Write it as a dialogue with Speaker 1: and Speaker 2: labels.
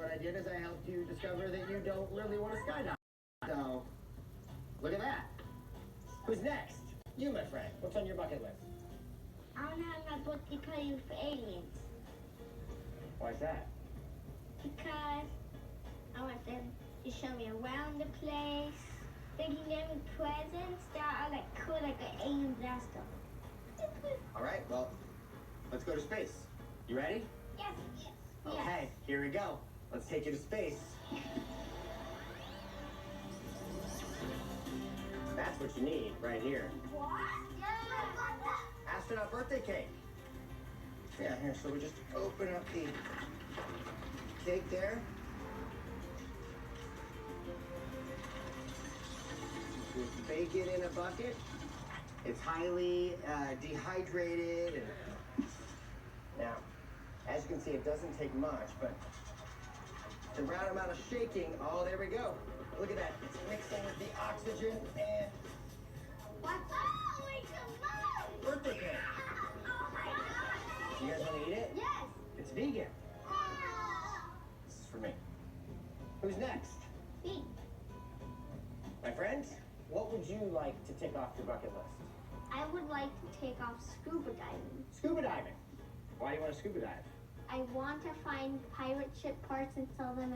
Speaker 1: what I did is I helped you discover that you don't really want to skydive. So, look at that. Who's next? You, my friend. What's on your bucket list?
Speaker 2: I want to have my birthday party with aliens.
Speaker 1: Why's that?
Speaker 2: Because I want them to show me around the place. They can give me presents that are like cool, like an alien blaster.
Speaker 1: All right, well, let's go to space. You ready?
Speaker 2: Yes.
Speaker 1: Okay, here we go. Let's take you to space. That's what you need right here.
Speaker 2: What? Yeah.
Speaker 1: Astronaut birthday cake. Yeah, here, so we just open up the cake there. Just bake it in a bucket. It's highly dehydrated. And now, as you can see, it doesn't take much, but the right amount of shaking. Oh, there we go. Look at that. It's mixing with the oxygen and
Speaker 2: What's up? Wait, come
Speaker 1: birthday cake.
Speaker 2: Oh my God.
Speaker 1: You guys want to eat it?
Speaker 2: Yes.
Speaker 1: It's vegan. This is for me. Who's next?
Speaker 2: Me.
Speaker 1: My friends, what would you like to take off your bucket list?
Speaker 2: I would like to take off scuba diving.
Speaker 1: Scuba diving. Why do you want to scuba dive?
Speaker 2: I want to find pirate ship parts and sell them